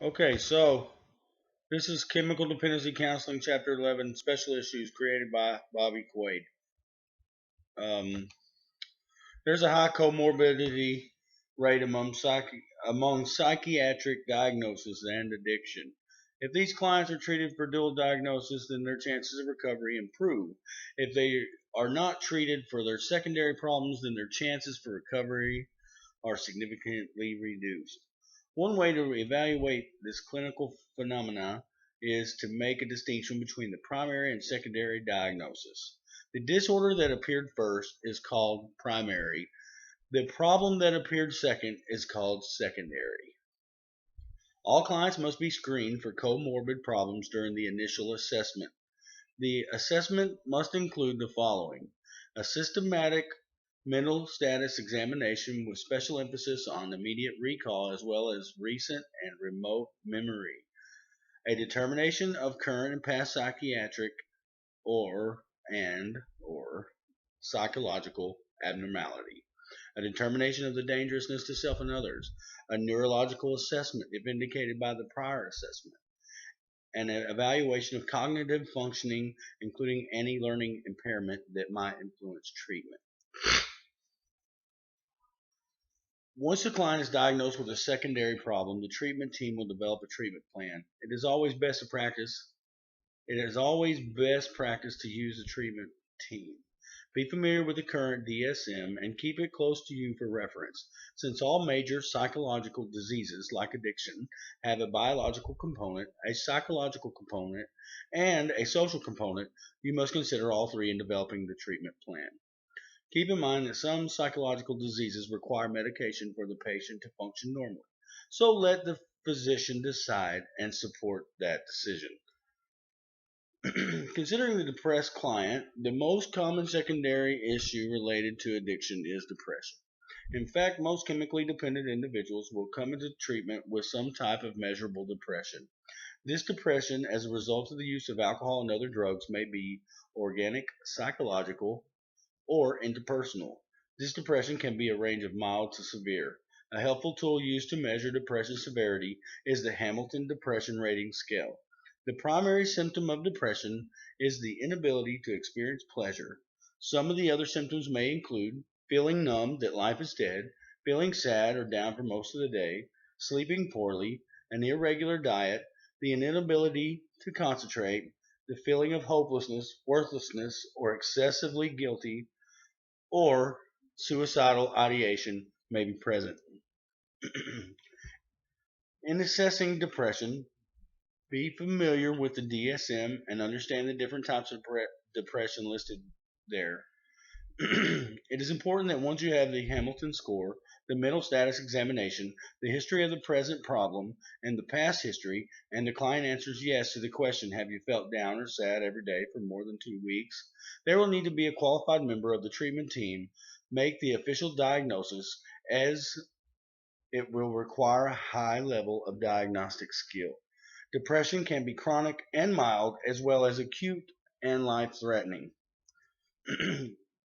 Okay, so this is Chemical Dependency Counseling, Chapter 11, Special Issues, created by Bobby Quaid. Um, there's a high comorbidity rate among psychiatric diagnosis and addiction. If these clients are treated for dual diagnosis, then their chances of recovery improve. If they are not treated for their secondary problems, then their chances for recovery are significantly reduced. One way to evaluate this clinical phenomena is to make a distinction between the primary and secondary diagnosis. The disorder that appeared first is called primary. The problem that appeared second is called secondary. All clients must be screened for comorbid problems during the initial assessment. The assessment must include the following: a systematic mental status examination with special emphasis on immediate recall as well as recent and remote memory, a determination of current and past psychiatric or psychological abnormality, a determination of the dangerousness to self and others, a neurological assessment if indicated by the prior assessment, and an evaluation of cognitive functioning, including any learning impairment that might influence treatment. Once the client is diagnosed with a secondary problem, the treatment team will develop a treatment plan. It is always best practice to use the treatment team. Be familiar with the current DSM and keep it close to you for reference. Since all major psychological diseases, like addiction, have a biological component, a psychological component, and a social component, you must consider all three in developing the treatment plan. Keep in mind that some psychological diseases require medication for the patient to function normally. So let the physician decide and support that decision. Considering the depressed client, the most common secondary issue related to addiction is depression. In fact, most chemically dependent individuals will come into treatment with some type of measurable depression. This depression, as a result of the use of alcohol and other drugs, may be organic, psychological, or interpersonal. This depression can be a range of mild to severe. A helpful tool used to measure depression severity is the Hamilton Depression Rating Scale. The primary symptom of depression is the inability to experience pleasure. Some of the other symptoms may include feeling numb that life is dead, feeling sad or down for most of the day, sleeping poorly, an irregular diet, the inability to concentrate, the feeling of hopelessness, worthlessness, or excessively guilty, or suicidal ideation may be present. In assessing depression, be familiar with the DSM and understand the different types of depression listed there. It is important that once you have the Hamilton score, the mental status examination, the history of the present problem, and the past history, and the client answers yes to the question, have you felt down or sad every day for more than 2 weeks? There will need to be a qualified member of the treatment team make the official diagnosis, as it will require a high level of diagnostic skill. Depression can be chronic and mild, as well as acute and life threatening.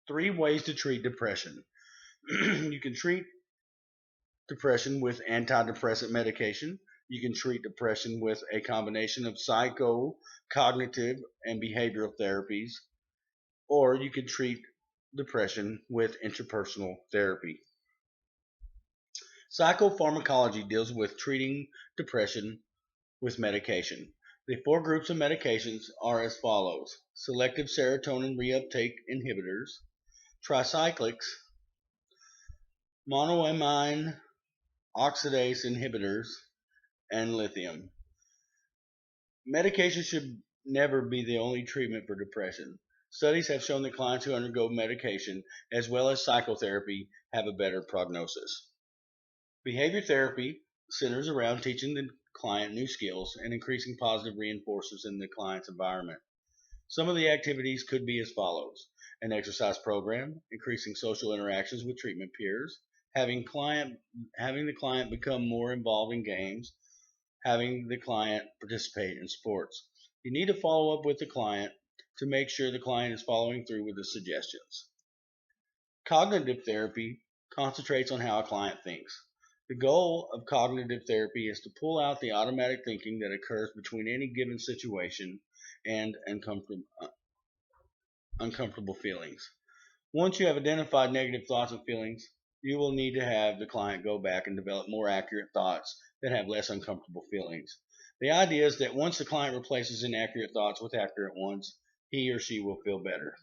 3 ways to treat depression. You can treat depression with antidepressant medication. You can treat depression with a combination of psycho, cognitive, and behavioral therapies. Or you can treat depression with interpersonal therapy. Psychopharmacology deals with treating depression with medication. The 4 groups of medications are as follows: selective serotonin reuptake inhibitors, tricyclics, monoamine oxidase inhibitors, and lithium. Medication should never be the only treatment for depression. Studies have shown that clients who undergo medication as well as psychotherapy have a better prognosis. Behavior therapy centers around teaching the client new skills and increasing positive reinforcers in the client's environment. Some of the activities could be as follows: an exercise program, increasing social interactions with treatment peers, having the client become more involved in games, having the client participate in sports. You need to follow up with the client to make sure the client is following through with the suggestions. Cognitive therapy concentrates on how a client thinks. The goal of cognitive therapy is to pull out the automatic thinking that occurs between any given situation and uncomfortable feelings. Once you have identified negative thoughts and feelings, you will need to have the client go back and develop more accurate thoughts that have less uncomfortable feelings. The idea is that once the client replaces inaccurate thoughts with accurate ones, he or she will feel better.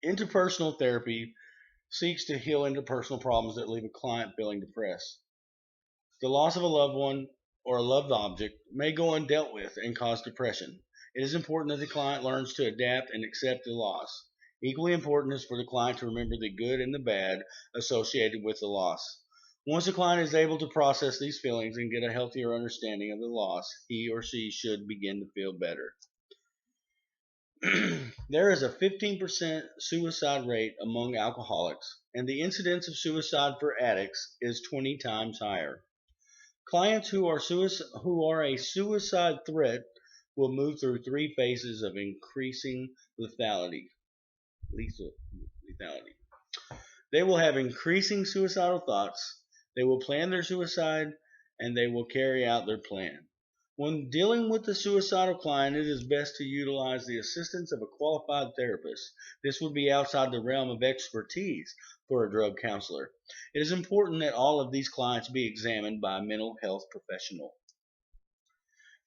Interpersonal therapy seeks to heal interpersonal problems that leave a client feeling depressed. The loss of a loved one or a loved object may go undealt with and cause depression. It is important that the client learns to adapt and accept the loss. Equally important is for the client to remember the good and the bad associated with the loss. Once the client is able to process these feelings and get a healthier understanding of the loss, he or she should begin to feel better. There is a 15% suicide rate among alcoholics, and the incidence of suicide for addicts is 20 times higher. Clients who are a suicide threat will move through three phases of increasing lethality. They will have increasing suicidal thoughts, they will plan their suicide, and they will carry out their plan. When dealing with the suicidal client, it is best to utilize the assistance of a qualified therapist. This would be outside the realm of expertise for a drug counselor. It is important that all of these clients be examined by a mental health professional.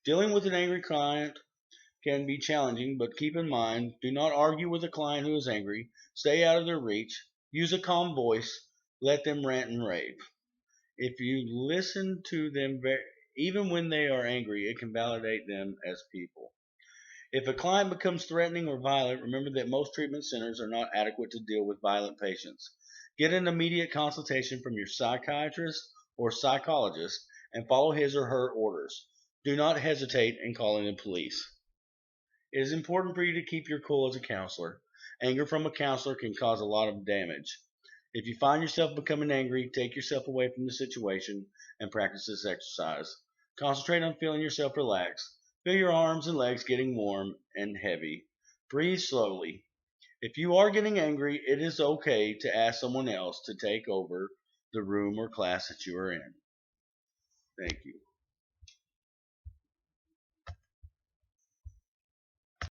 Dealing with an angry client can be challenging, but keep in mind, do not argue with a client who is angry. Stay out of their reach. Use a calm voice. Let them rant and rave. If you listen to them even when they are angry, it can validate them as people. If a client becomes threatening or violent, remember that most treatment centers are not adequate to deal with violent patients. Get an immediate consultation from your psychiatrist or psychologist and follow his or her orders. Do not hesitate in calling the police. It is important for you to keep your cool as a counselor. Anger from a counselor can cause a lot of damage. If you find yourself becoming angry, take yourself away from the situation and practice this exercise. Concentrate on feeling yourself relax. Feel your arms and legs getting warm and heavy. Breathe slowly. If you are getting angry, it is okay to ask someone else to take over the room or class that you are in. Thank you.